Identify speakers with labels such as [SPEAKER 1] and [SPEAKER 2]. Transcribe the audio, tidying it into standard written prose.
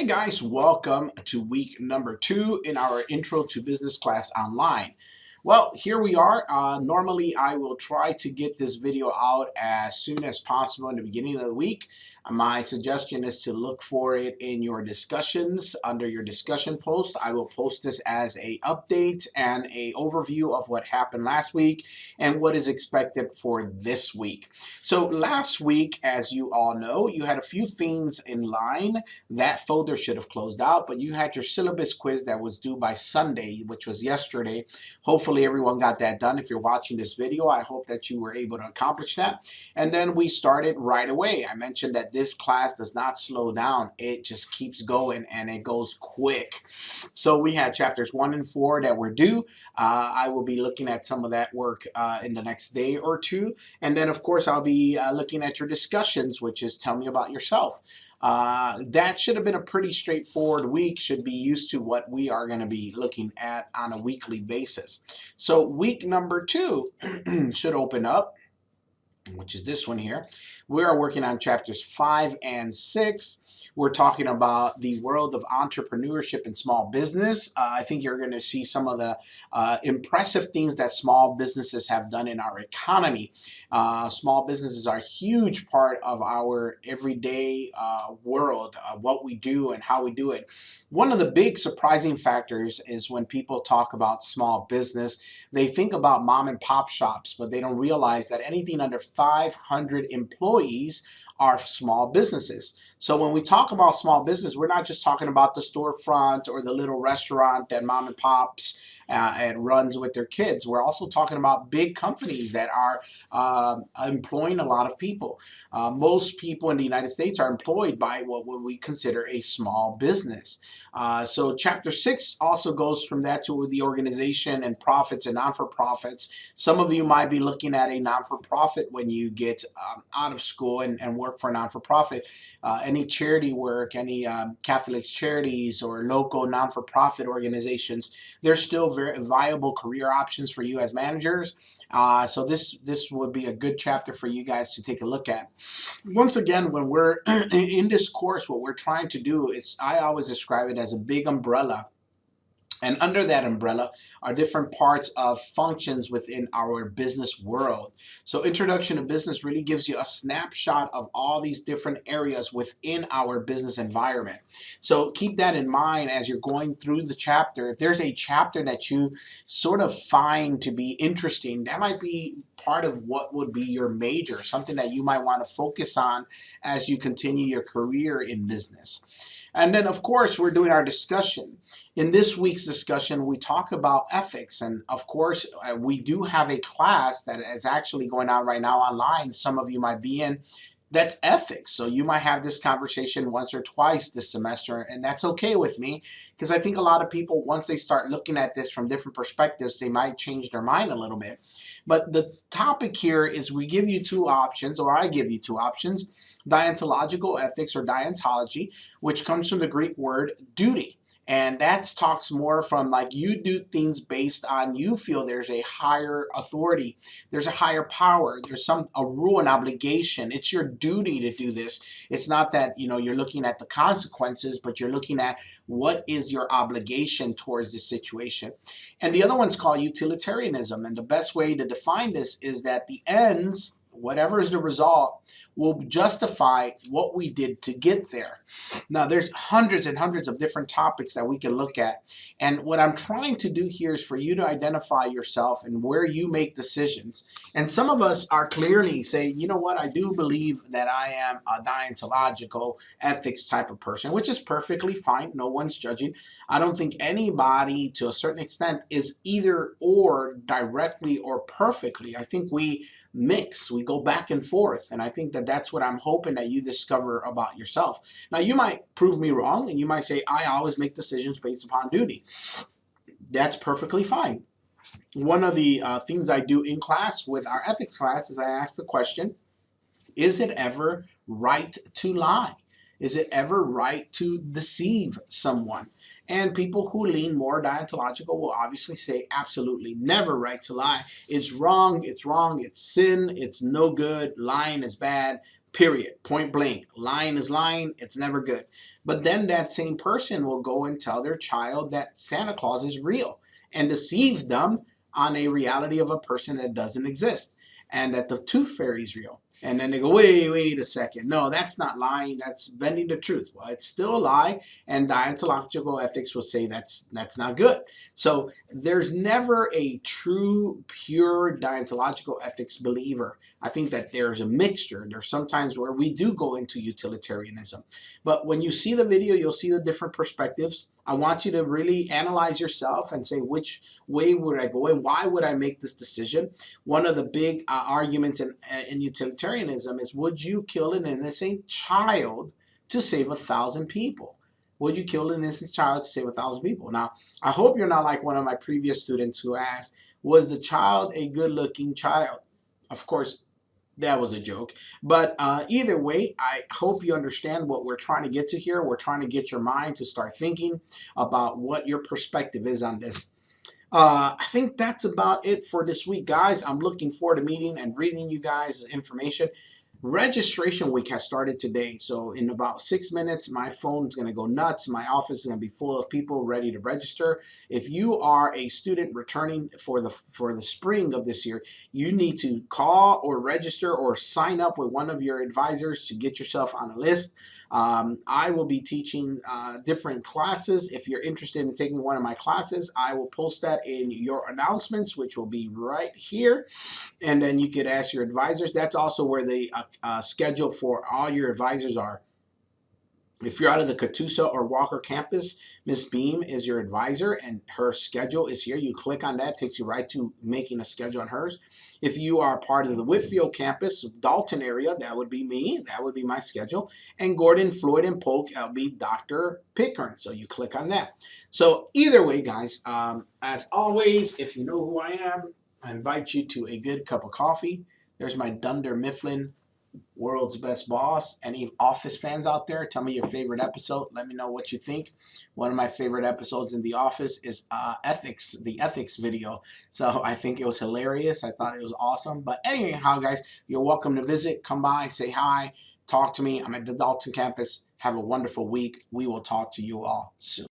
[SPEAKER 1] Hey guys, welcome to week number 2 in our Intro to Business class online. Well, here we are. Normally, I will try to get this video out as soon as possible in the beginning of the week. My suggestion is to look for it in your discussions under your discussion post. I will post this as a update and a overview of what happened last week and what is expected for this week. So last week, as you all know, you had a few things in line. That folder should have closed out, but you had your syllabus quiz that was due by Sunday, which was yesterday. Hopefully everyone got that done. If you're watching this video, I hope that you were able to accomplish that. And then we started right away. I mentioned that this class does not slow down. It just keeps going and it goes quick. So we had chapters 1 and 4 that were due. I will be looking at some of that work in the next day or two. And then of course I'll be looking at your discussions, which is tell me about yourself. That should have been a pretty straightforward week, should be used to what we are going to be looking at on a weekly basis. So week number 2 should open up, which is this one here. We are working on chapters 5 and 6. We're talking about the world of entrepreneurship and small business. I think you're going to see some of the impressive things that small businesses have done in our economy. Small businesses are a huge part of our everyday world, what we do and how we do it. One of the big surprising factors is when people talk about small business, they think about mom and pop shops, but they don't realize that anything under 500 employees are small businesses. So when we talk about small business, we're not just talking about the storefront or the little restaurant that mom and pops and runs with their kids. We're also talking about big companies that are employing a lot of people. Most people in the United States are employed by what we consider a small business. So chapter 6 also goes from that to the organization and profits and non-for-profits. Some of you might be looking at a non-for-profit when you get out of school and work for a non-for-profit. Any charity work, any Catholic charities or local non-for-profit organizations, they're still very viable career options for you as managers. So this would be a good chapter for you guys to take a look at. Once again, when we're in this course, what we're trying to do is, I always describe it as a big umbrella. And under that umbrella are different parts of functions within our business world. So Introduction to Business really gives you a snapshot of all these different areas within our business environment. So keep that in mind as you're going through the chapter. If there's a chapter that you sort of find to be interesting, that might be part of what would be your major, something that you might want to focus on as you continue your career in business. And then, of course, we're doing our discussion. In this week's discussion, we talk about ethics. And, of course, we do have a class that is actually going on right now online. Some of you might be in. That's ethics. So you might have this conversation once or twice this semester, and that's okay with me, because I think a lot of people, once they start looking at this from different perspectives, they might change their mind a little bit. But the topic here is we give you two options, or I give you two options: deontological ethics, or deontology, which comes from the Greek word duty. And that talks more from like you do things based on you feel there's a higher authority, there's a higher power, there's a rule and obligation. It's your duty to do this. It's not that you're looking at the consequences, but you're looking at what is your obligation towards this situation. And the other one's called utilitarianism. And the best way to define this is that the ends, whatever is the result, will justify what we did to get there. Now, there's hundreds and hundreds of different topics that we can look at. And what I'm trying to do here is for you to identify yourself and where you make decisions. And some of us are clearly saying, you know what, I do believe that I am a deontological ethics type of person, which is perfectly fine. No one's judging. I don't think anybody, to a certain extent, is either or directly or perfectly. I think we mix, we go back and forth, and I think that that's what I'm hoping that you discover about yourself. Now, you might prove me wrong, and you might say, I always make decisions based upon duty. That's perfectly fine. One of the things I do in class with our ethics class is I ask the question, is it ever right to lie? Is it ever right to deceive someone? And people who lean more deontological will obviously say absolutely never right to lie. It's wrong, it's sin, it's no good, lying is bad, Period. Point blank. Lying is lying. It's never good. But then that same person will go and tell their child that Santa Claus is real and deceive them on a reality of a person that doesn't exist, and that the tooth fairy is real. And then they go, wait a second. No, that's not lying. That's bending the truth. Well, it's still a lie, and deontological ethics will say that's not good. So there's never a true, pure deontological ethics believer. I think that there's a mixture. There's sometimes where we do go into utilitarianism. But when you see the video, you'll see the different perspectives. I want you to really analyze yourself and say, which way would I go and why would I make this decision? One of the big arguments in utilitarianism is, would you kill an innocent child to save 1,000 people? Would you kill an innocent child to save 1,000 people? Now, I hope you're not like one of my previous students who asked, was the child a good-looking child? Of course, that was a joke. But either way, I hope you understand what we're trying to get to here. We're trying to get your mind to start thinking about what your perspective is on this. I think that's about it for this week, guys. I'm looking forward to meeting and reading you guys information. Registration week has started today, so in about 6 minutes my phone's going to go nuts. My office is going to be full of people ready to register. If you are a student returning for the spring of this year, you need to call or register or sign up with one of your advisors to get yourself on a list. I will be teaching different classes. If you're interested in taking one of my classes, I will post that in your announcements, which will be right here, and then you could ask your advisors. That's also where the schedule for all your advisors are. If you're out of the Catoosa or Walker campus, Miss Beam is your advisor and her schedule is here. You click on that, takes you right to making a schedule on hers. If you are part of the Whitfield campus, Dalton area, that would be me. That would be my schedule. And Gordon, Floyd, and Polk, that'll be Dr. Pickern. So you click on that. So either way, guys, as always, if you know who I am, I invite you to a good cup of coffee. There's my Dunder Mifflin, World's Best Boss. Any Office fans out there, tell me your favorite episode. Let me know what you think. One of my favorite episodes in The Office is ethics, the ethics video. So I think it was hilarious. I thought it was awesome. But anyhow, guys, you're welcome to visit. Come by, say hi, talk to me. I'm at the Dalton campus. Have a wonderful week. We will talk to you all soon.